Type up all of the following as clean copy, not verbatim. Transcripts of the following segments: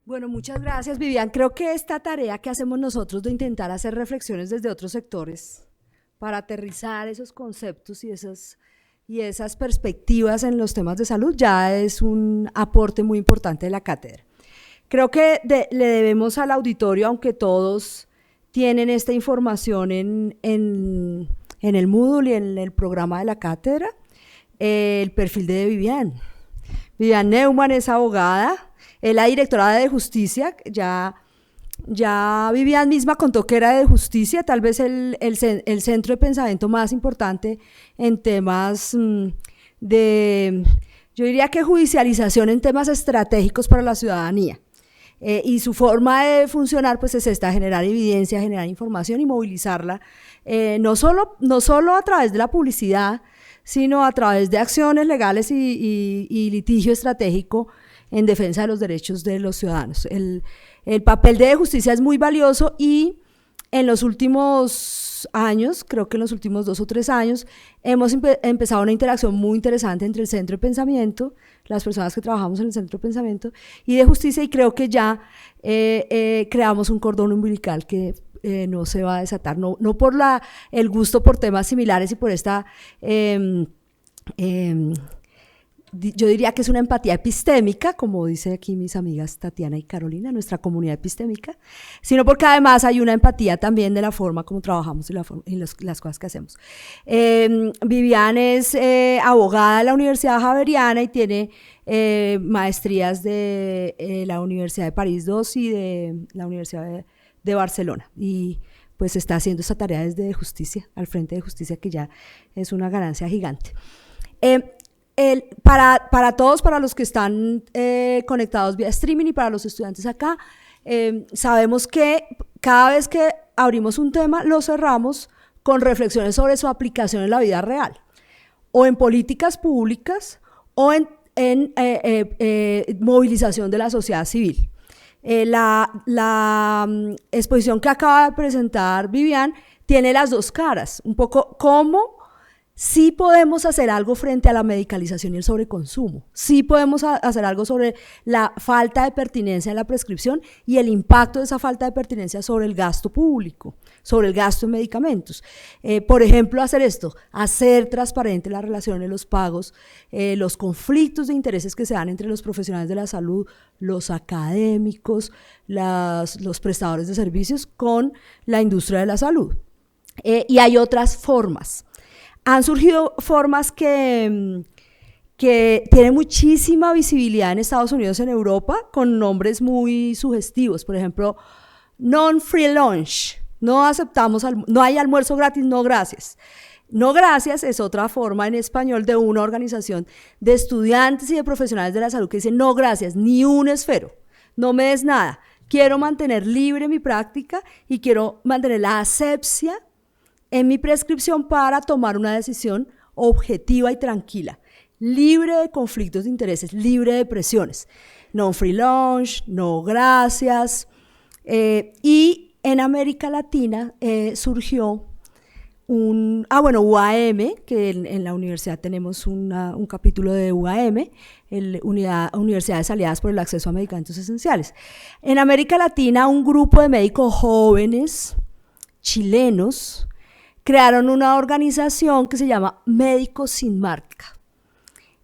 Bueno, muchas gracias, Vivian. Creo que esta tarea que hacemos nosotros de intentar hacer reflexiones desde otros sectores para aterrizar esos conceptos y esas perspectivas en los temas de salud ya es un aporte muy importante de la cátedra. Creo que le debemos al auditorio, aunque todos tienen esta información en el Moodle y en el programa de la cátedra, el perfil de Vivian. Vivian Neumann es abogada, es la directora de Justicia, ya Vivian misma contó que era de Justicia, tal vez el centro de pensamiento más importante en temas yo diría que judicialización en temas estratégicos para la ciudadanía. Y su forma de funcionar pues es esta: generar evidencia, generar información y movilizarla, no solo a través de la publicidad, sino a través de acciones legales y litigio estratégico en defensa de los derechos de los ciudadanos. El papel de Justicia es muy valioso y en los últimos años, creo que en los últimos 2 o 3 años, hemos empezado una interacción muy interesante entre el Centro de Pensamiento, las personas que trabajamos en el Centro de Pensamiento, y de Justicia, y creo que ya creamos un cordón umbilical que no se va a desatar, no por el gusto por temas similares y por esta yo diría que es una empatía epistémica, como dicen aquí mis amigas Tatiana y Carolina, nuestra comunidad epistémica, sino porque además hay una empatía también de la forma como trabajamos y las cosas que hacemos. Vivian es abogada de la Universidad Javeriana y tiene maestrías de la Universidad de París II y de la Universidad de Barcelona, y pues está haciendo esta tarea desde Justicia, al frente de Justicia, que ya es una ganancia gigante. Para todos, para los que están conectados vía streaming y para los estudiantes acá, sabemos que cada vez que abrimos un tema lo cerramos con reflexiones sobre su aplicación en la vida real, o en políticas públicas, o en movilización de la sociedad civil. La exposición que acaba de presentar Vivian tiene las dos caras, un poco cómo sí podemos hacer algo frente a la medicalización y el sobreconsumo, sí podemos hacer algo sobre la falta de pertinencia en la prescripción y el impacto de esa falta de pertinencia sobre el gasto público, sobre el gasto en medicamentos. Por ejemplo, hacer esto, hacer transparente la relación en los pagos, los conflictos de intereses que se dan entre los profesionales de la salud, los académicos, los prestadores de servicios con la industria de la salud. Y hay otras formas. Han surgido formas que tienen muchísima visibilidad en Estados Unidos, en Europa, con nombres muy sugestivos. Por ejemplo, non-free lunch. No aceptamos, no hay almuerzo gratis, no gracias. No gracias es otra forma en español de una organización de estudiantes y de profesionales de la salud que dice no gracias, ni un esfero, no me des nada. Quiero mantener libre mi práctica y quiero mantener la asepsia en mi prescripción para tomar una decisión objetiva y tranquila, libre de conflictos de intereses, libre de presiones. No free lunch, no gracias. Y en América Latina surgió UAM, que en la universidad tenemos un capítulo de UAM, Universidades Aliadas por el Acceso a Medicamentos Esenciales. En América Latina, un grupo de médicos jóvenes chilenos crearon una organización que se llama Médicos Sin Marca.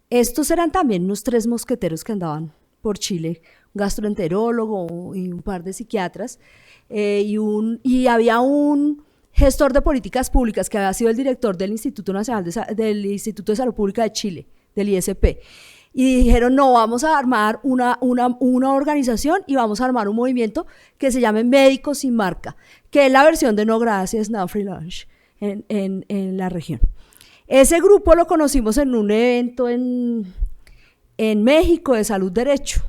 Estos eran también unos 3 mosqueteros que andaban por Chile, un gastroenterólogo y un par de psiquiatras, y había un gestor de políticas públicas que había sido el director del Instituto Nacional del Instituto de Salud Pública de Chile, del ISP. Y dijeron, no, vamos a armar una organización y vamos a armar un movimiento que se llame Médicos Sin Marca, que es la versión de No Gracias, No Free Lunch en la región. Ese grupo lo conocimos en un evento en México de Salud Derecho.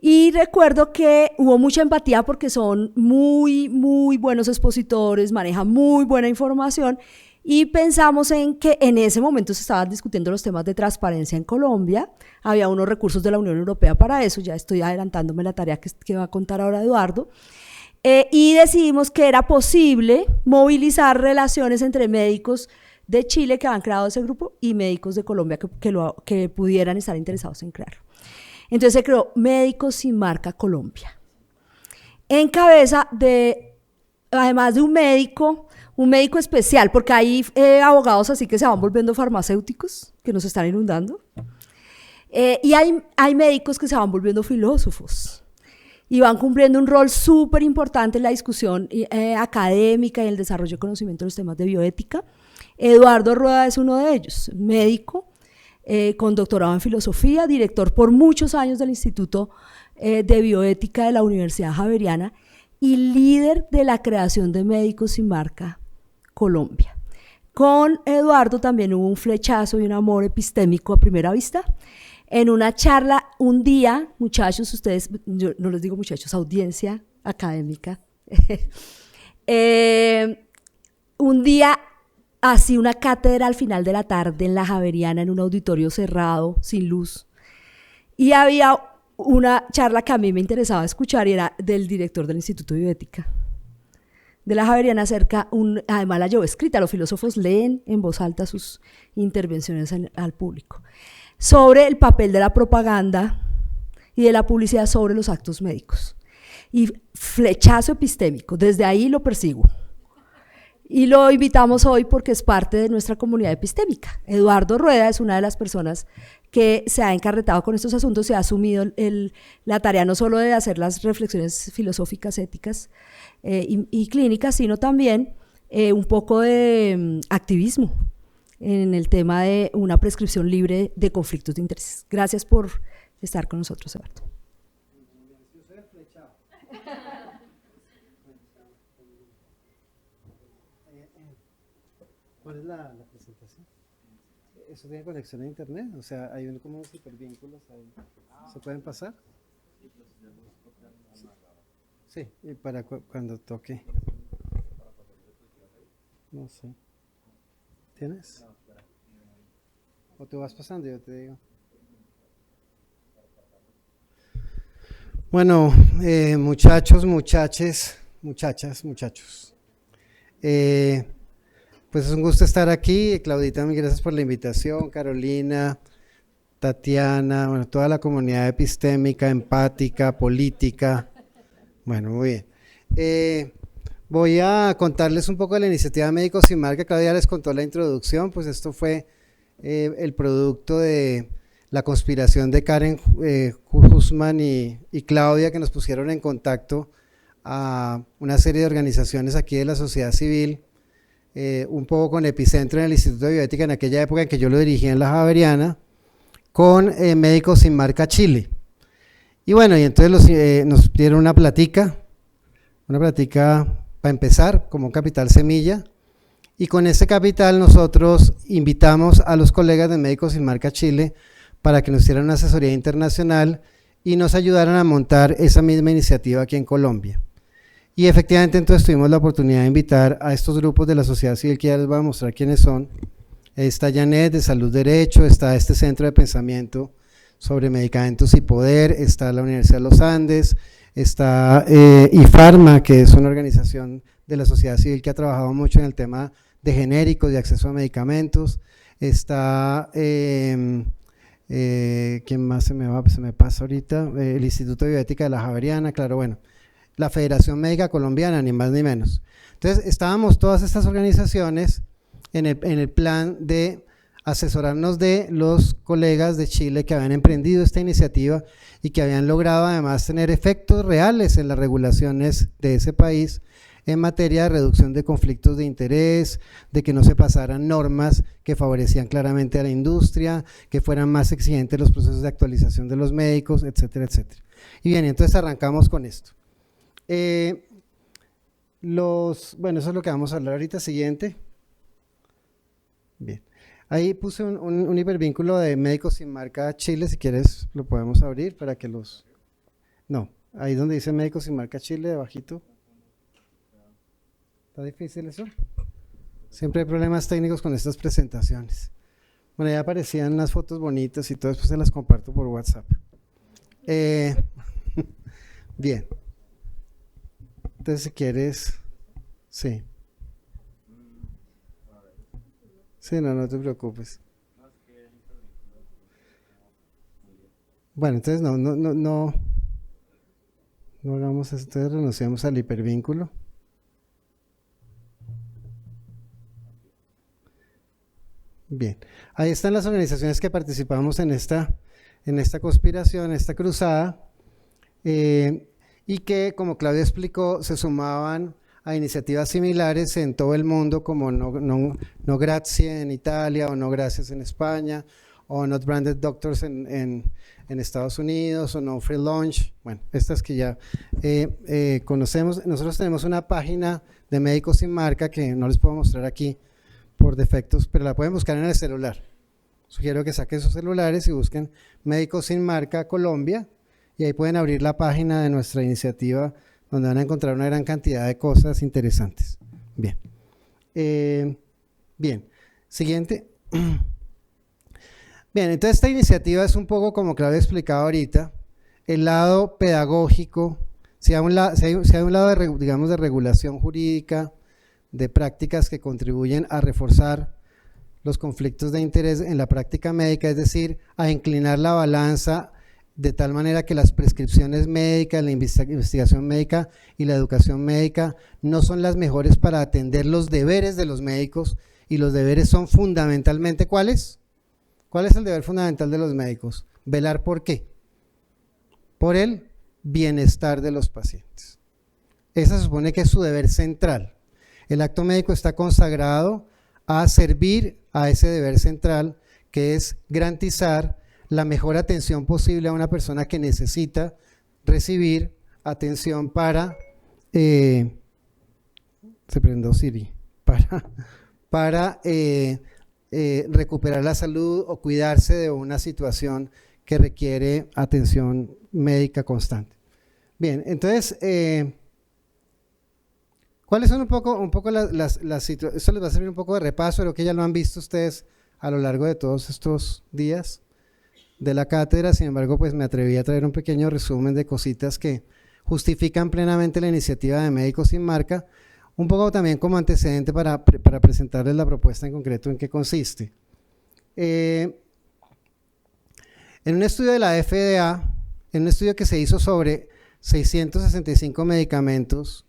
Y recuerdo que hubo mucha empatía porque son muy, muy buenos expositores, manejan muy buena información, y pensamos en que en ese momento se estaban discutiendo los temas de transparencia en Colombia, había unos recursos de la Unión Europea para eso, ya estoy adelantándome la tarea que va a contar ahora Eduardo, y decidimos que era posible movilizar relaciones entre médicos de Chile que habían creado ese grupo y médicos de Colombia que pudieran estar interesados en crearlo. Entonces se creó Médicos Sin Marca Colombia, en cabeza de, además de un médico especial, porque hay abogados así que se van volviendo farmacéuticos, que nos están inundando, y hay médicos que se van volviendo filósofos, y van cumpliendo un rol súper importante en la discusión académica y el desarrollo de conocimiento de los temas de bioética. Eduardo Rueda es uno de ellos, médico, con doctorado en filosofía, director por muchos años del Instituto de Bioética de la Universidad Javeriana y líder de la creación de Médicos Sin Marca Colombia. Con Eduardo también hubo un flechazo y un amor epistémico a primera vista. En una charla, un día, muchachos, ustedes, yo no les digo muchachos, audiencia académica, un día, así una cátedra al final de la tarde en la Javeriana, en un auditorio cerrado, sin luz, y había una charla que a mí me interesaba escuchar y era del director del Instituto de Bioética de la Javeriana acerca, además la llevó escrita, los filósofos leen en voz alta sus intervenciones al público, sobre el papel de la propaganda y de la publicidad sobre los actos médicos. Y flechazo epistémico, desde ahí lo persigo. Y lo invitamos hoy porque es parte de nuestra comunidad epistémica. Eduardo Rueda es una de las personas que se ha encarretado con estos asuntos y ha asumido la tarea no solo de hacer las reflexiones filosóficas, éticas y clínicas, sino también un poco de activismo en el tema de una prescripción libre de conflictos de intereses. Gracias por estar con nosotros, Eduardo. ¿Cuál es la presentación? ¿Eso tiene conexión a internet? O sea, hay como unos hipervínculos ahí. ¿Se pueden pasar? Sí, y para cuando toque. No sé. ¿Tienes? ¿O te vas pasando? Yo te digo. Bueno, muchachos, muchachas, muchachos. Pues es un gusto estar aquí. Claudita, mil gracias por la invitación. Carolina, Tatiana, bueno, toda la comunidad epistémica, empática, política. Bueno, muy bien. Voy a contarles un poco de la iniciativa Médicos Sin Marca. Claudia les contó la introducción, pues esto fue el producto de la conspiración de Karen Hussman y Claudia, que nos pusieron en contacto a una serie de organizaciones aquí de la sociedad civil, un poco con epicentro en el Instituto de Bioética en aquella época en que yo lo dirigía en la Javeriana, con Médicos Sin Marca Chile. Y bueno, y entonces nos dieron una platica para empezar, como un capital semilla, y con ese capital nosotros invitamos a los colegas de Médicos Sin Marca Chile para que nos hicieran una asesoría internacional y nos ayudaran a montar esa misma iniciativa aquí en Colombia. Y efectivamente entonces tuvimos la oportunidad de invitar a estos grupos de la sociedad civil, que ya les voy a mostrar quiénes son. Está Janet de Salud Derecho, está este centro de pensamiento sobre medicamentos y poder, está la Universidad de los Andes, está IFARMA, que es una organización de la sociedad civil que ha trabajado mucho en el tema de genéricos y acceso a medicamentos, está, ¿quién más se me pasa ahorita? El Instituto de Bioética de la Javeriana, claro, bueno, la Federación Médica Colombiana, ni más ni menos. Entonces, estábamos todas estas organizaciones en el plan de asesorarnos de los colegas de Chile que habían emprendido esta iniciativa y que habían logrado además tener efectos reales en las regulaciones de ese país en materia de reducción de conflictos de interés, de que no se pasaran normas que favorecían claramente a la industria, que fueran más exigentes los procesos de actualización de los médicos, etcétera, etcétera. Y bien, entonces arrancamos con esto. Bueno, eso es lo que vamos a hablar ahorita. Siguiente. Bien. Ahí puse un hipervínculo de Médicos Sin Marca Chile, si quieres lo podemos abrir para que los… No, ahí donde dice Médicos Sin Marca Chile, debajito. ¿Está difícil eso? Siempre hay problemas técnicos con estas presentaciones. Bueno, ya aparecían las fotos bonitas y todo, después se las comparto por WhatsApp. Bien. Entonces, si quieres… Sí. Sí, no te preocupes. Bueno, entonces no hagamos esto, entonces renunciamos al hipervínculo. Bien, ahí están las organizaciones que participamos en esta conspiración, esta cruzada, y que, como Claudia explicó, se sumaban a iniciativas similares en todo el mundo, como No Grazie en Italia, o No Gracias en España, o Not Branded Doctors en Estados Unidos, o No Free Lunch. Bueno, estas que ya conocemos. Nosotros tenemos una página de Médicos Sin Marca que no les puedo mostrar aquí por defectos, pero la pueden buscar en el celular. Sugiero que saquen sus celulares y busquen Médicos Sin Marca Colombia, y ahí pueden abrir la página de nuestra iniciativa, donde van a encontrar una gran cantidad de cosas interesantes. Bien. Bien. Siguiente. Bien, entonces esta iniciativa es un poco, como Claudia explicado ahorita, el lado pedagógico. Si hay un lado digamos, de regulación jurídica, de prácticas que contribuyen a reforzar los conflictos de interés en la práctica médica, es decir, a inclinar la balanza de tal manera que las prescripciones médicas, la investigación médica y la educación médica no son las mejores para atender los deberes de los médicos, y los deberes son fundamentalmente, ¿cuáles? ¿Cuál es el deber fundamental de los médicos? Velar ¿por qué? Por el bienestar de los pacientes. Esa se supone que es su deber central. El acto médico está consagrado a servir a ese deber central, que es garantizar la mejor atención posible a una persona que necesita recibir atención para, se prendió Siri, para recuperar la salud o cuidarse de una situación que requiere atención médica constante. Bien, entonces, ¿cuáles son un poco las situaciones? Esto les va a servir un poco de repaso, creo que ya lo han visto ustedes a lo largo de todos estos días de la cátedra. Sin embargo, pues me atreví a traer un pequeño resumen de cositas que justifican plenamente la iniciativa de Médicos Sin Marca, un poco también como antecedente para presentarles la propuesta en concreto en qué consiste. En un estudio de la FDA, en un estudio que se hizo sobre 665 medicamentos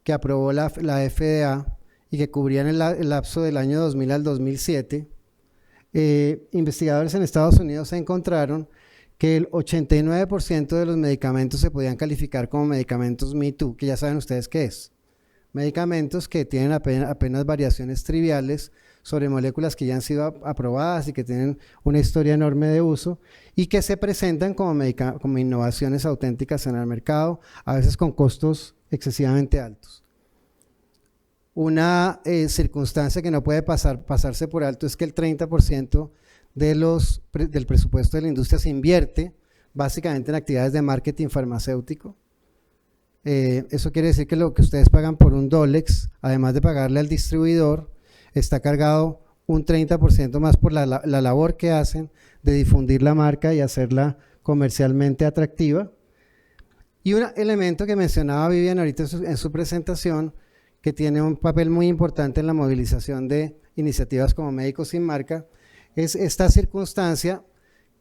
que aprobó la FDA y que cubrían el lapso del año 2000 al 2007, investigadores en Estados Unidos encontraron que el 89% de los medicamentos se podían calificar como medicamentos Me Too, que ya saben ustedes qué es. Medicamentos que tienen apenas variaciones triviales sobre moléculas que ya han sido aprobadas y que tienen una historia enorme de uso, y que se presentan como innovaciones auténticas en el mercado, a veces con costos excesivamente altos. Una circunstancia que no puede pasarse por alto es que el 30% del presupuesto de la industria se invierte básicamente en actividades de marketing farmacéutico. Eso quiere decir que lo que ustedes pagan por un Dolex, además de pagarle al distribuidor, está cargado un 30% más por la labor que hacen de difundir la marca y hacerla comercialmente atractiva. Y un elemento que mencionaba Vivian ahorita en su presentación, que tiene un papel muy importante en la movilización de iniciativas como Médicos Sin Marca, es esta circunstancia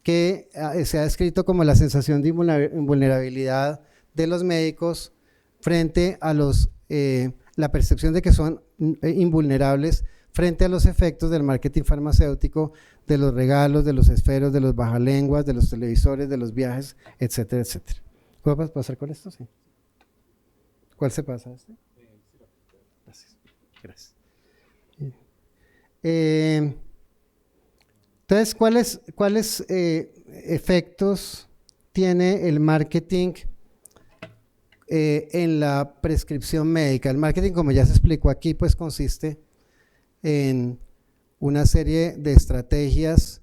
que se ha descrito como la sensación de invulnerabilidad de los médicos frente a la percepción de que son invulnerables frente a los efectos del marketing farmacéutico, de los regalos, de los esferos, de los bajalenguas, de los televisores, de los viajes, etcétera, etcétera. ¿Puedo pasar con esto? Sí. ¿Cuál se pasa? ¿Este? Gracias. Entonces, ¿cuáles efectos tiene el marketing en la prescripción médica? El marketing, como ya se explicó aquí, pues consiste en una serie de estrategias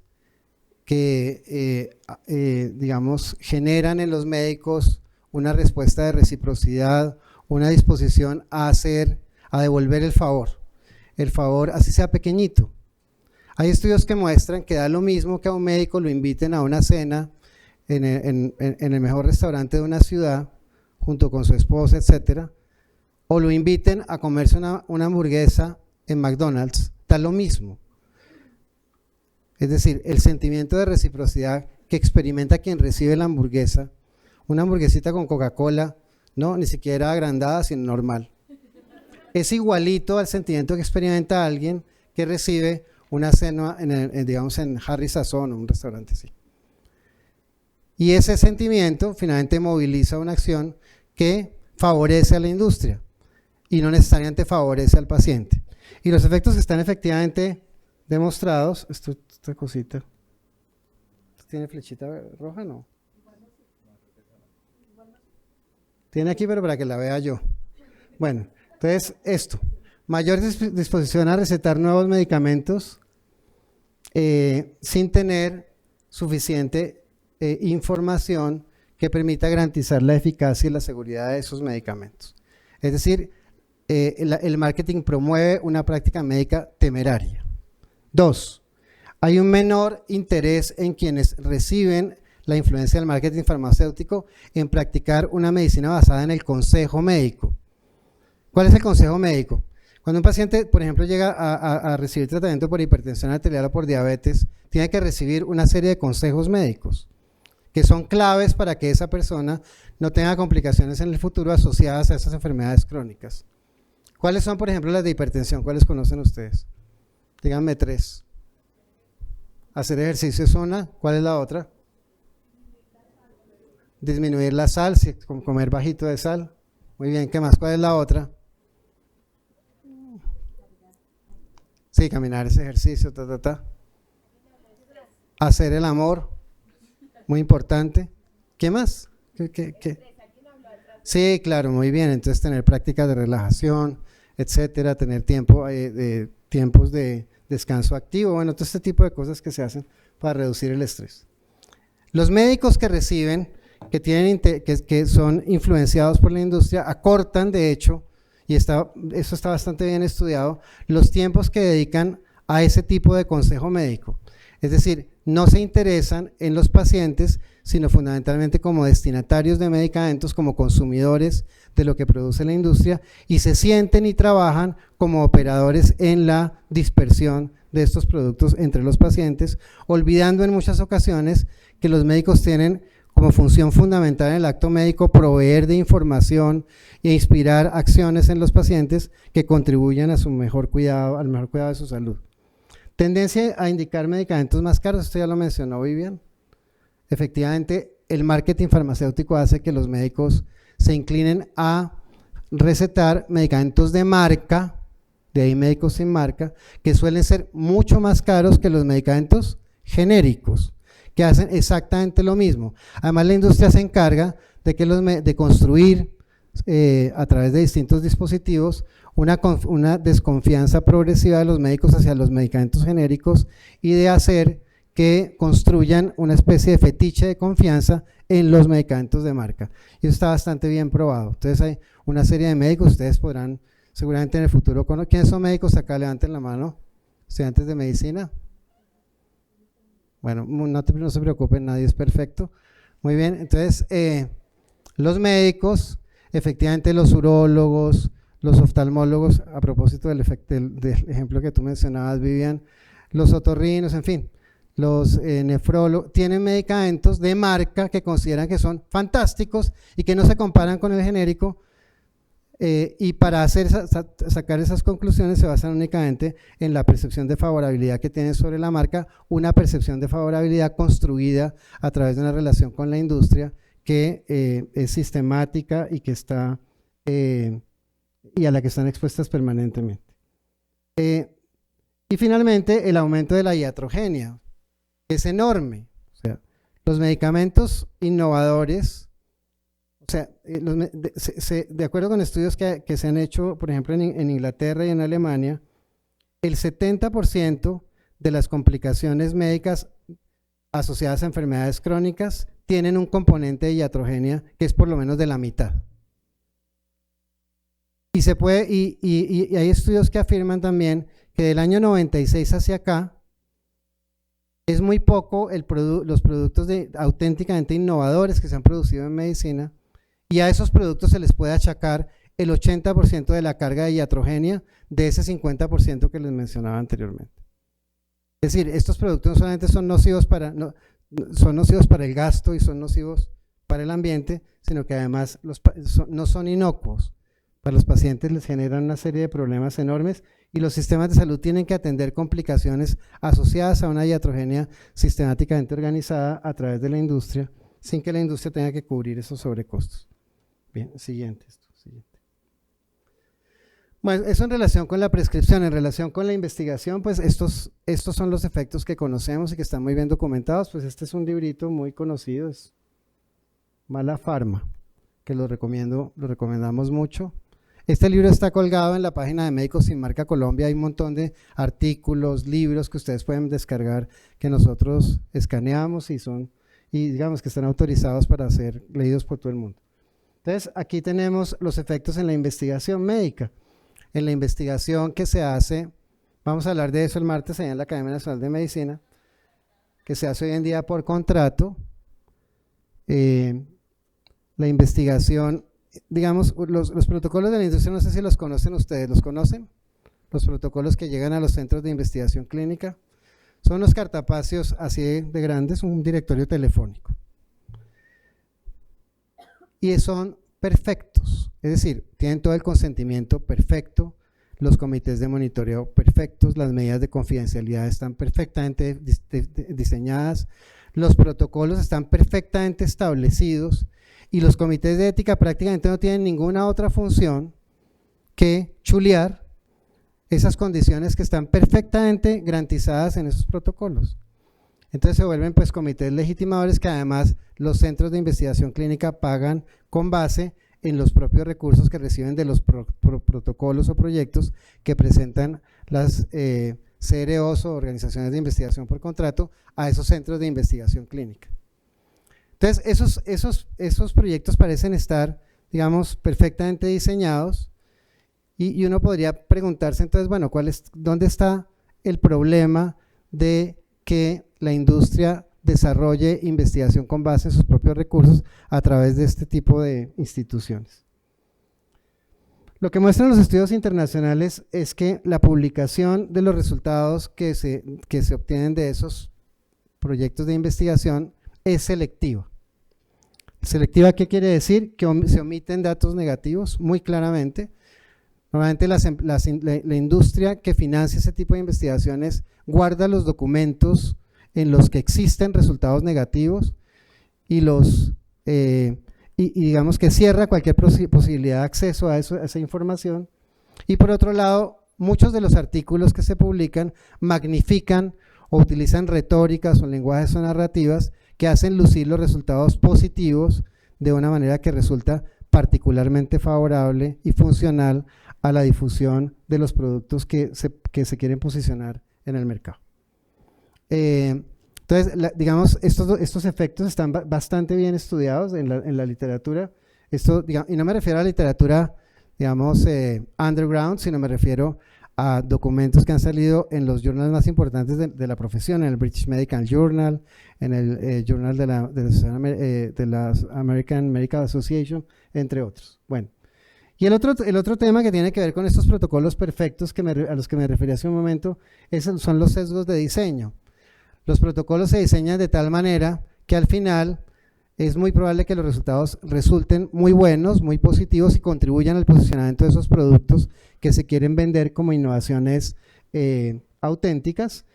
que, digamos, generan en los médicos una respuesta de reciprocidad, una disposición a devolver el favor así sea pequeñito. Hay estudios que muestran que da lo mismo que a un médico lo inviten a una cena en el mejor restaurante de una ciudad, junto con su esposa, etcétera, o lo inviten a comerse una hamburguesa en McDonald's, da lo mismo. Es decir, el sentimiento de reciprocidad que experimenta quien recibe la hamburguesa, una hamburguesita con Coca-Cola, no, ni siquiera agrandada, sino normal. Es igualito al sentimiento que experimenta alguien que recibe una cena, digamos, en Harry Sazón o un restaurante así. Y ese sentimiento finalmente moviliza una acción que favorece a la industria y no necesariamente favorece al paciente. Y los efectos que están efectivamente demostrados, esta cosita, ¿tiene flechita roja? No. Tiene aquí, pero para que la vea yo. Bueno, entonces esto, mayor disposición a recetar nuevos medicamentos sin tener suficiente información que permita garantizar la eficacia y la seguridad de esos medicamentos. Es decir, el marketing promueve una práctica médica temeraria. 2. Hay un menor interés en quienes reciben la influencia del marketing farmacéutico en practicar una medicina basada en el consejo médico. ¿Cuál es el consejo médico? Cuando un paciente, por ejemplo, llega a recibir tratamiento por hipertensión arterial o por diabetes, tiene que recibir una serie de consejos médicos que son claves para que esa persona no tenga complicaciones en el futuro asociadas a esas enfermedades crónicas. ¿Cuáles son, por ejemplo, las de hipertensión? ¿Cuáles conocen ustedes? Díganme 3. Hacer ejercicio es una. ¿Cuál es la otra? Disminuir la sal, comer bajito de sal. Muy bien, ¿qué más? ¿Cuál es la otra? Sí, caminar ese ejercicio, Hacer el amor, muy importante. ¿Qué más? ¿Qué? Sí, claro, muy bien. Entonces tener prácticas de relajación, etcétera, tener tiempos de descanso activo, bueno, todo este tipo de cosas que se hacen para reducir el estrés. Los médicos que reciben, que son influenciados por la industria, acortan, de hecho, y eso está bastante bien estudiado, los tiempos que dedican a ese tipo de consejo médico. Es decir, no se interesan en los pacientes, sino fundamentalmente como destinatarios de medicamentos, como consumidores de lo que produce la industria, y se sienten y trabajan como operadores en la dispersión de estos productos entre los pacientes, olvidando en muchas ocasiones que los médicos tienen como función fundamental en el acto médico proveer de información e inspirar acciones en los pacientes que contribuyan a su mejor cuidado, al mejor cuidado de su salud. Tendencia a indicar medicamentos más caros, esto ya lo mencionó Vivian. Efectivamente, el marketing farmacéutico hace que los médicos se inclinen a recetar medicamentos de marca, de ahí médicos sin marca, que suelen ser mucho más caros que los medicamentos genéricos, que hacen exactamente lo mismo. Además, la industria se encarga de construir a través de distintos dispositivos una desconfianza progresiva de los médicos hacia los medicamentos genéricos y de hacer que construyan una especie de fetiche de confianza en los medicamentos de marca. Y eso está bastante bien probado. Entonces hay una serie de médicos, ustedes podrán seguramente en el futuro conocer. ¿Quiénes son médicos? Acá levanten la mano. ¿Estudiantes de medicina? Bueno, no se preocupen, nadie es perfecto. Muy bien, entonces los médicos, efectivamente los urólogos, los oftalmólogos, a propósito del ejemplo que tú mencionabas, Vivian, los otorrinos, en fin, los nefrólogos, tienen medicamentos de marca que consideran que son fantásticos y que no se comparan con el genérico, y para sacar esas conclusiones se basan únicamente en la percepción de favorabilidad que tienen sobre la marca, una percepción de favorabilidad construida a través de una relación con la industria que es sistemática y que está y a la que están expuestas permanentemente. Y finalmente el aumento de la iatrogenia es enorme. O sea, los medicamentos innovadores, o sea, de acuerdo con estudios que se han hecho, por ejemplo, en Inglaterra y en Alemania, el 70% de las complicaciones médicas asociadas a enfermedades crónicas tienen un componente de iatrogenia que es por lo menos de la mitad. Y hay estudios que afirman también que del año 96 hacia acá es muy poco los productos auténticamente innovadores que se han producido en medicina, y a esos productos se les puede achacar el 80% de la carga de iatrogenia de ese 50% que les mencionaba anteriormente. Es decir, estos productos no solamente son nocivos son nocivos para el gasto y son nocivos para el ambiente, sino que además no son inocuos. Para los pacientes les generan una serie de problemas enormes y los sistemas de salud tienen que atender complicaciones asociadas a una iatrogenia sistemáticamente organizada a través de la industria, sin que la industria tenga que cubrir esos sobrecostos. Bien, siguiente. Bueno, eso en relación con la prescripción. En relación con la investigación, pues estos son los efectos que conocemos y que están muy bien documentados. Pues este es un librito muy conocido, es Mala Pharma, que lo recomendamos mucho. Este libro está colgado en la página de Médicos Sin Marca Colombia. Hay un montón de artículos, libros que ustedes pueden descargar, que nosotros escaneamos y digamos que están autorizados para ser leídos por todo el mundo. Entonces, aquí tenemos los efectos en la investigación médica. En la investigación que se hace, vamos a hablar de eso el martes allá en la Academia Nacional de Medicina, que se hace hoy en día por contrato. La investigación, digamos, los protocolos de la industria, no sé si los conocen ustedes, ¿los conocen? Los protocolos que llegan a los centros de investigación clínica. Son unos cartapacios así de grandes, un directorio telefónico. Y son perfectos, es decir, tienen todo el consentimiento perfecto, los comités de monitoreo perfectos, las medidas de confidencialidad están perfectamente diseñadas, los protocolos están perfectamente establecidos y los comités de ética prácticamente no tienen ninguna otra función que chulear esas condiciones que están perfectamente garantizadas en esos protocolos. Entonces se vuelven pues comités legitimadores que además los centros de investigación clínica pagan con base en los propios recursos que reciben de los protocolos o proyectos que presentan las CROs o organizaciones de investigación por contrato a esos centros de investigación clínica. Entonces esos proyectos parecen estar, digamos, perfectamente diseñados y uno podría preguntarse entonces, bueno, ¿dónde está el problema de que la industria desarrolle investigación con base en sus propios recursos a través de este tipo de instituciones? Lo que muestran los estudios internacionales es que la publicación de los resultados que se obtienen de esos proyectos de investigación es selectiva. ¿Selectiva qué quiere decir? Que se omiten datos negativos muy claramente. Normalmente la industria que financia ese tipo de investigaciones guarda los documentos en los que existen resultados negativos y digamos que cierra cualquier posibilidad de acceso a esa información. Y por otro lado, muchos de los artículos que se publican magnifican o utilizan retóricas o lenguajes o narrativas que hacen lucir los resultados positivos de una manera que resulta particularmente favorable y funcional a la difusión de los productos que se quieren posicionar en el mercado. Entonces, digamos, estos efectos están bastante bien estudiados en la literatura. Y no me refiero a la literatura, digamos, underground, sino me refiero a documentos que han salido en los journals más importantes de la profesión, en el British Medical Journal, en el Journal de la American Medical Association, entre otros. Bueno, y el otro tema que tiene que ver con estos protocolos perfectos a los que me referí hace un momento son los sesgos de diseño. Los protocolos se diseñan de tal manera que al final es muy probable que los resultados resulten muy buenos, muy positivos y contribuyan al posicionamiento de esos productos que se quieren vender como innovaciones auténticas,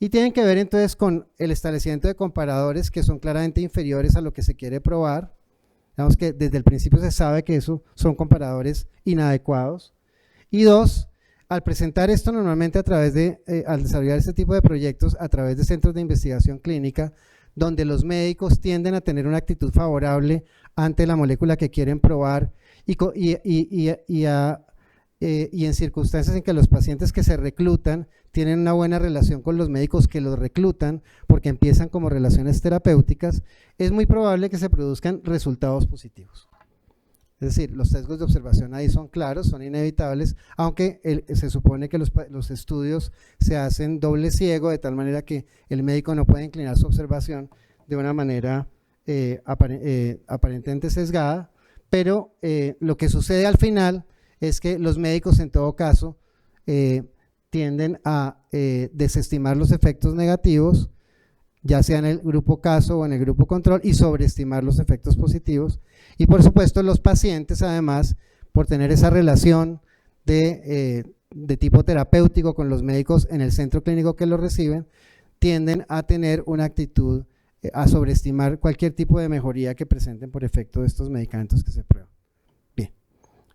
y tienen que ver entonces con el establecimiento de comparadores que son claramente inferiores a lo que se quiere probar. Digamos que desde el principio se sabe que eso son comparadores inadecuados. Y dos, al presentar esto normalmente al desarrollar este tipo de proyectos a través de centros de investigación clínica, donde los médicos tienden a tener una actitud favorable ante la molécula que quieren probar y en circunstancias en que los pacientes que se reclutan tienen una buena relación con los médicos que los reclutan porque empiezan como relaciones terapéuticas, es muy probable que se produzcan resultados positivos. Es decir, los sesgos de observación ahí son claros, son inevitables, aunque se supone que los estudios se hacen doble ciego, de tal manera que el médico no puede inclinar su observación de una manera aparentemente sesgada, pero lo que sucede al final es que los médicos en todo caso tienden a desestimar los efectos negativos ya sea en el grupo caso o en el grupo control, y sobreestimar los efectos positivos. Y por supuesto los pacientes, además, por tener esa relación de tipo terapéutico con los médicos en el centro clínico que lo reciben, tienden a tener una actitud a sobreestimar cualquier tipo de mejoría que presenten por efecto de estos medicamentos que se prueban. Bien,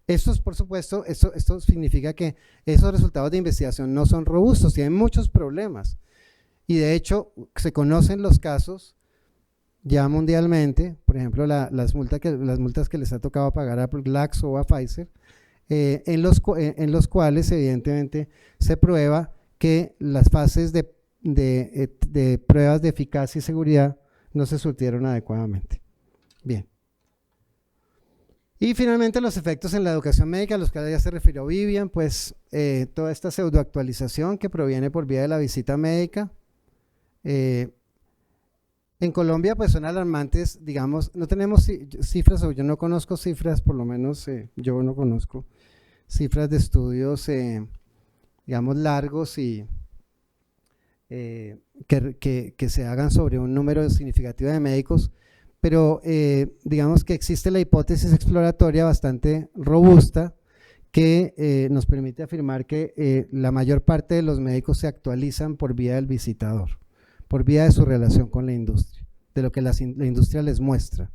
esto por supuesto, esto significa que esos resultados de investigación no son robustos, tienen muchos problemas. Y de hecho, se conocen los casos ya mundialmente, por ejemplo, las multas que les ha tocado pagar a Glaxo o a Pfizer, en los cuales evidentemente se prueba que las fases de pruebas de eficacia y seguridad no se surtieron adecuadamente. Bien. Y finalmente los efectos en la educación médica, a los que ya se refirió Vivian, pues toda esta pseudoactualización que proviene por vía de la visita médica. En Colombia pues son alarmantes, digamos, no tenemos cifras, o yo no conozco cifras, por lo menos yo no conozco cifras de estudios, digamos, largos y que se hagan sobre un número significativo de médicos, pero digamos que existe la hipótesis exploratoria bastante robusta que nos permite afirmar que la mayor parte de los médicos se actualizan por vía del visitador, por vía de su relación con la industria, de lo que la industria les muestra.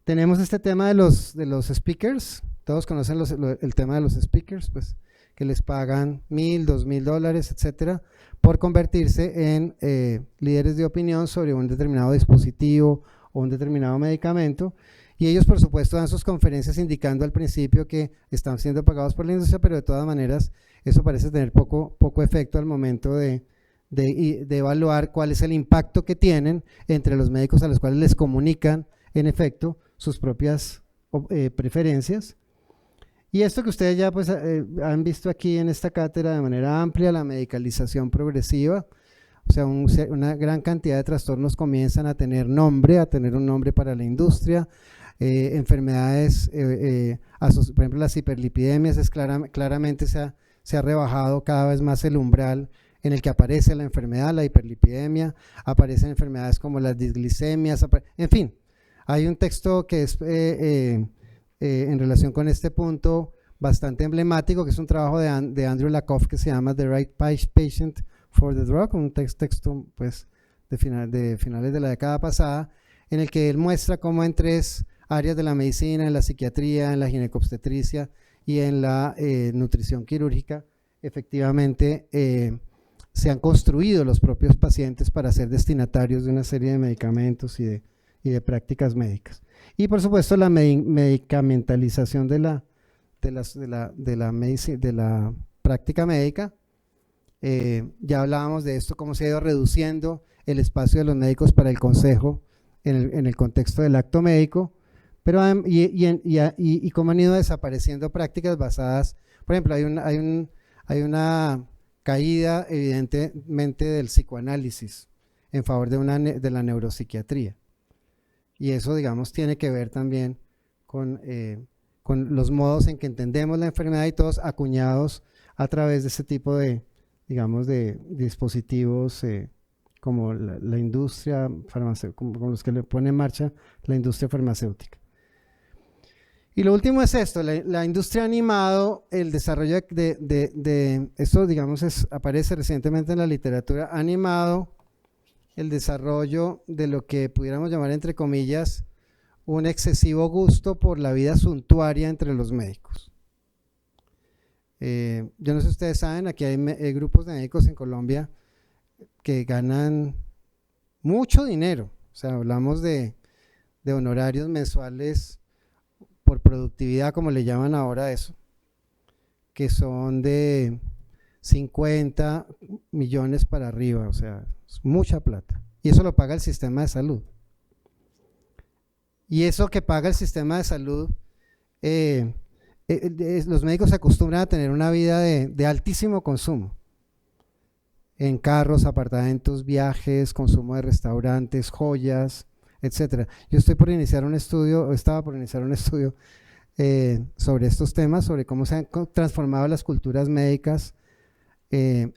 Tenemos este tema de los speakers, todos conocen el tema de los speakers, pues que les pagan $1,000, $2,000, etcétera, por convertirse en líderes de opinión sobre un determinado dispositivo o un determinado medicamento, y ellos por supuesto dan sus conferencias indicando al principio que están siendo pagados por la industria, pero de todas maneras eso parece tener poco efecto al momento de evaluar cuál es el impacto que tienen entre los médicos a los cuales les comunican en efecto sus propias preferencias. Y esto que ustedes ya pues, han visto aquí en esta cátedra de manera amplia, la medicalización progresiva, o sea, una gran cantidad de trastornos comienzan a tener un nombre para la industria, enfermedades, por ejemplo las hiperlipidemias, claramente se ha rebajado cada vez más el umbral en el que aparece la enfermedad, la hiperlipidemia, aparecen enfermedades como las disglicemias, en fin, hay un texto que es en relación con este punto bastante emblemático, que es un trabajo de Andrew Lakoff que se llama The Right Patient for the Drug, un texto pues, de finales de la década pasada, en el que él muestra cómo en 3 áreas de la medicina, en la psiquiatría, en la ginecobstetricia y en la nutrición quirúrgica, efectivamente se han construido los propios pacientes para ser destinatarios de una serie de medicamentos y de prácticas médicas. Y por supuesto la medicamentalización de la práctica médica. Ya hablábamos de esto, cómo se ha ido reduciendo el espacio de los médicos para el consejo en el contexto del acto médico, pero y cómo han ido desapareciendo prácticas basadas, por ejemplo, hay una caída evidentemente del psicoanálisis en favor de la neuropsiquiatría. Y eso, digamos, tiene que ver también con los modos en que entendemos la enfermedad y todos acuñados a través de ese tipo de, digamos, de dispositivos como la industria farmacéutica, como los que le pone en marcha la industria farmacéutica. Y lo último es esto, la industria ha animado el desarrollo esto, digamos, aparece recientemente en la literatura, ha animado el desarrollo de lo que pudiéramos llamar, entre comillas, un excesivo gusto por la vida suntuaria entre los médicos. Yo no sé si ustedes saben, aquí hay grupos de médicos en Colombia que ganan mucho dinero, o sea, hablamos de honorarios mensuales por productividad, como le llaman ahora eso, que son de 50 millones para arriba, o sea, es mucha plata. Y eso lo paga el sistema de salud. Y eso que paga el sistema de salud, los médicos se acostumbran a tener una vida de altísimo consumo. En carros, apartamentos, viajes, consumo de restaurantes, joyas, etcétera. Yo estaba por iniciar un estudio sobre estos temas, sobre cómo se han transformado las culturas médicas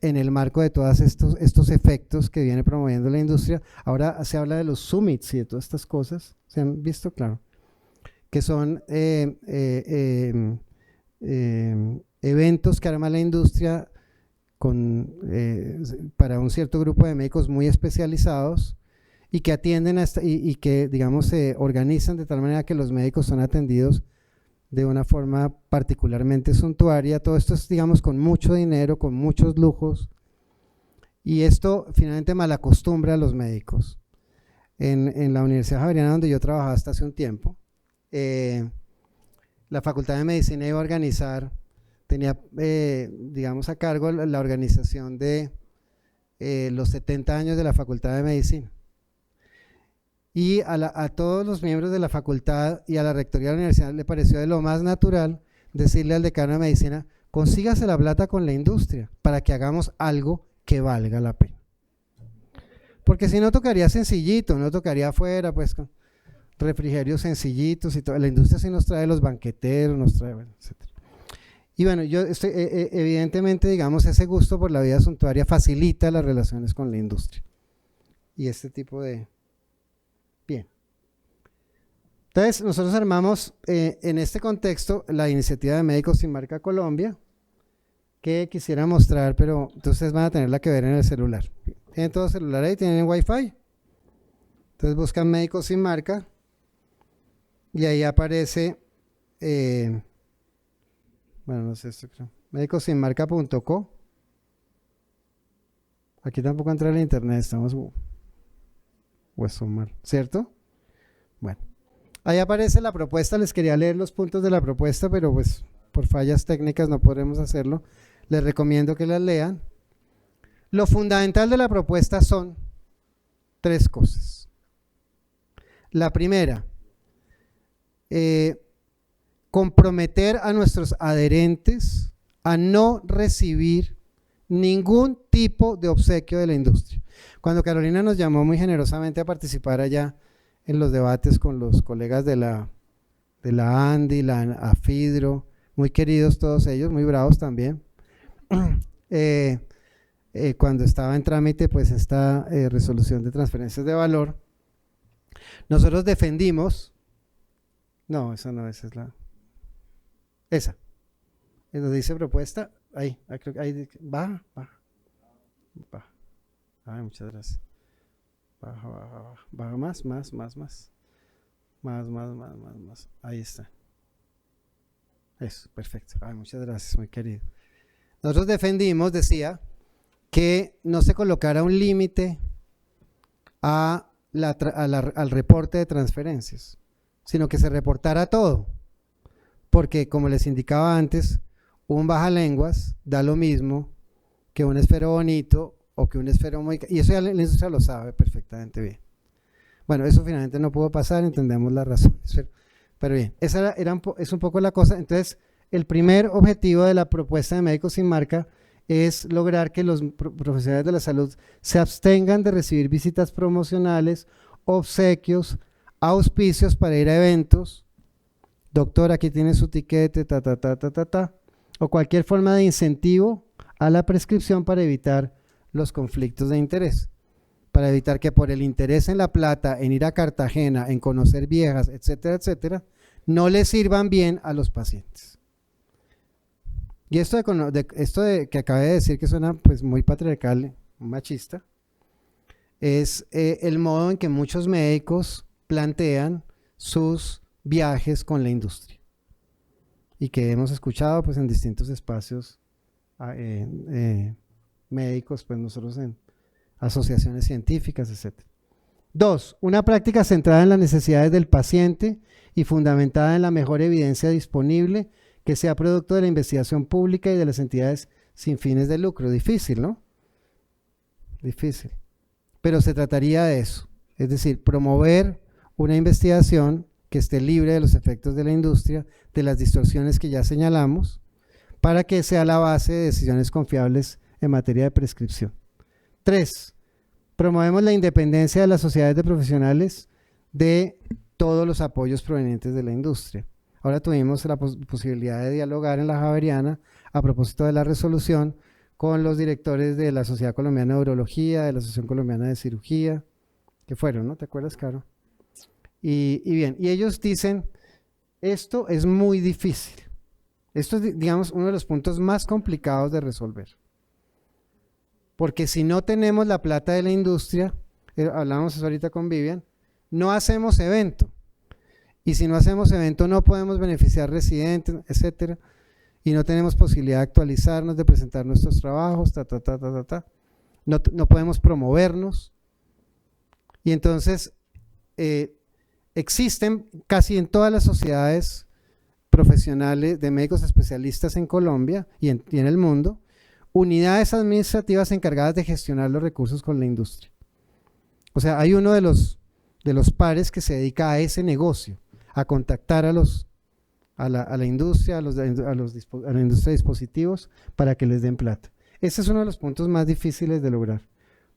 en el marco de todos estos efectos que viene promoviendo la industria. Ahora se habla de los summits y de todas estas cosas, ¿se han visto? Claro, que son eventos que arma la industria para un cierto grupo de médicos muy especializados y que atienden y que, digamos, se organizan de tal manera que los médicos son atendidos de una forma particularmente suntuaria. Todo esto es, digamos, con mucho dinero, con muchos lujos, y esto finalmente malacostumbra a los médicos. En la Universidad Javeriana, donde yo trabajaba hasta hace un tiempo, la Facultad de Medicina iba a organizar, tenía, digamos, a cargo la organización de los 70 años de la Facultad de Medicina. Y a todos los miembros de la facultad y a la rectoría de la universidad le pareció de lo más natural decirle al decano de medicina: consígase la plata con la industria para que hagamos algo que valga la pena. Porque si no, tocaría sencillito, no tocaría afuera, pues con refrigerios sencillitos y todo. La industria sí nos trae los banqueteros, nos trae, bueno, etc. Y bueno, yo estoy, evidentemente, digamos, ese gusto por la vida suntuaria facilita las relaciones con la industria. Y este tipo de... Bien. Entonces, nosotros armamos en este contexto la iniciativa de Médicos Sin Marca Colombia, que quisiera mostrar, pero entonces van a tenerla que ver en el celular. Tienen todo celular ahí, tienen Wi-Fi. Entonces buscan Médicos Sin Marca y ahí aparece, bueno, no sé esto, creo, médicosinmarca.co. Aquí tampoco entra el internet, estamos... mal, ¿cierto? Bueno, ahí aparece la propuesta. Les quería leer los puntos de la propuesta, pero pues por fallas técnicas no podremos hacerlo. Les recomiendo que las lean. Lo fundamental de la propuesta son 3 cosas. La primera, comprometer a nuestros adherentes a no recibir ningún tipo de obsequio de la industria. Cuando Carolina nos llamó muy generosamente a participar allá en los debates con los colegas de la ANDI, la AFIDRO, muy queridos todos ellos, muy bravos también, cuando estaba en trámite pues esta resolución de transferencias de valor, nosotros defendimos, no, esa no, esa es la, esa, donde dice propuesta, ahí, creo que ahí, baja. Ay, muchas gracias. Baja más. Ahí está. Eso, perfecto. Ay, muchas gracias, muy querido. Nosotros defendimos, decía, que no se colocara un límite al reporte de transferencias, sino que se reportara todo. Porque, como les indicaba antes, un bajalenguas da lo mismo que un esfero bonito o que un esfero muy... Y eso ya la industria lo sabe perfectamente bien. Bueno, eso finalmente no pudo pasar, entendemos las razones. Pero bien, esa es un poco la cosa. Entonces, el primer objetivo de la propuesta de Médicos Sin Marca es lograr que los profesionales de la salud se abstengan de recibir visitas promocionales, obsequios, auspicios para ir a eventos. Doctor, aquí tiene su tiquete, o cualquier forma de incentivo a la prescripción para evitar los conflictos de interés, para evitar que por el interés en la plata, en ir a Cartagena, en conocer viejas, etcétera, etcétera, no le sirvan bien a los pacientes. Y esto que acabé de decir, que suena pues muy patriarcal, machista, es el modo en que muchos médicos plantean sus viajes con la industria y que hemos escuchado pues en distintos espacios médicos, pues nosotros en asociaciones científicas, etc. 2. Una práctica centrada en las necesidades del paciente y fundamentada en la mejor evidencia disponible que sea producto de la investigación pública y de las entidades sin fines de lucro. Difícil, ¿no? Difícil. Pero se trataría de eso, es decir, promover una investigación que esté libre de los efectos de la industria, de las distorsiones que ya señalamos, para que sea la base de decisiones confiables en materia de prescripción. 3. Promovemos la independencia de las sociedades de profesionales de todos los apoyos provenientes de la industria. Ahora tuvimos la posibilidad de dialogar en la Javeriana a propósito de la resolución con los directores de la Sociedad Colombiana de Urología, de la Asociación Colombiana de Cirugía, que fueron, ¿no? ¿Te acuerdas, Caro? Y bien, y ellos dicen, esto es muy difícil. Esto es, digamos, uno de los puntos más complicados de resolver. Porque si no tenemos la plata de la industria, hablábamos eso ahorita con Vivian, no hacemos evento. Y si no hacemos evento no podemos beneficiar residentes, etcétera. Y no tenemos posibilidad de actualizarnos, de presentar nuestros trabajos, No podemos promovernos. Y entonces existen casi en todas las sociedades profesionales de médicos especialistas en Colombia y en el mundo, unidades administrativas encargadas de gestionar los recursos con la industria. O sea, hay uno de los pares que se dedica a ese negocio, a contactar a la industria, a la industria de dispositivos para que les den plata. Ese es uno de los puntos más difíciles de lograr.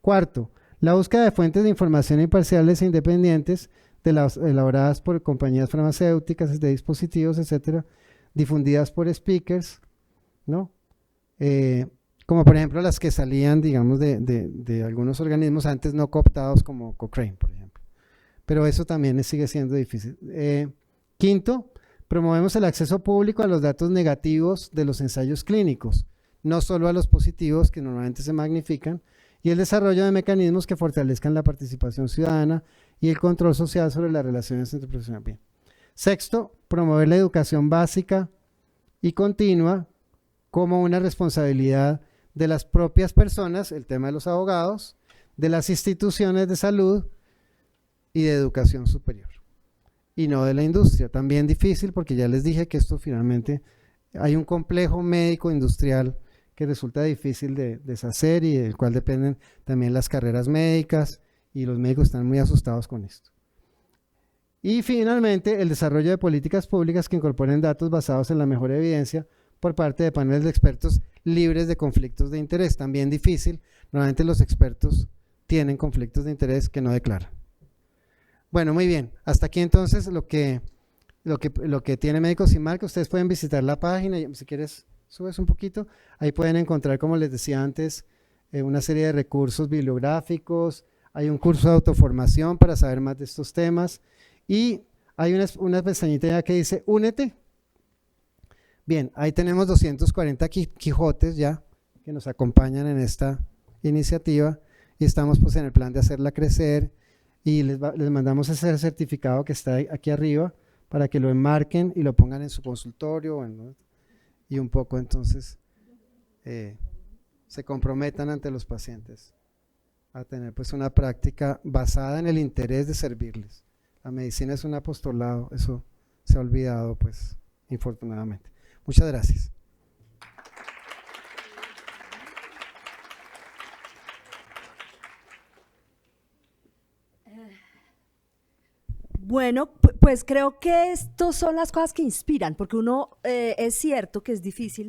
Cuarto, la búsqueda de fuentes de información imparciales e independientes elaboradas por compañías farmacéuticas, de dispositivos, etcétera, difundidas por speakers, ¿no? Como por ejemplo las que salían, digamos, de algunos organismos antes no cooptados como Cochrane, por ejemplo. Pero eso también sigue siendo difícil. Quinto, promovemos el acceso público a los datos negativos de los ensayos clínicos, no solo a los positivos que normalmente se magnifican, y el desarrollo de mecanismos que fortalezcan la participación ciudadana y el control social sobre las relaciones entre profesionales. Bien. Sexto, promover la educación básica y continua como una responsabilidad de las propias personas, el tema de los abogados, de las instituciones de salud y de educación superior, y no de la industria. También difícil porque ya les dije que esto finalmente hay un complejo médico industrial que resulta difícil de deshacer y del cual dependen también las carreras médicas, y los médicos están muy asustados con esto. Y finalmente, el desarrollo de políticas públicas que incorporen datos basados en la mejor evidencia por parte de paneles de expertos libres de conflictos de interés. También difícil, normalmente los expertos tienen conflictos de interés que no declaran. Bueno, muy bien, hasta aquí entonces lo que tiene Médicos Sin Marca. Ustedes pueden visitar la página, si quieres subes un poquito, ahí pueden encontrar, como les decía antes, una serie de recursos bibliográficos, hay un curso de autoformación para saber más de estos temas, y hay una pestañita ya que dice únete. Bien, ahí tenemos 240 Quijotes ya que nos acompañan en esta iniciativa, y estamos pues en el plan de hacerla crecer, y les mandamos ese certificado que está aquí arriba para que lo enmarquen y lo pongan en su consultorio, ¿no? Y un poco entonces se comprometan ante los pacientes a tener pues una práctica basada en el interés de servirles. La medicina es un apostolado, eso se ha olvidado pues infortunadamente. Muchas gracias. Bueno, pues creo que estas son las cosas que inspiran, porque uno es cierto que es difícil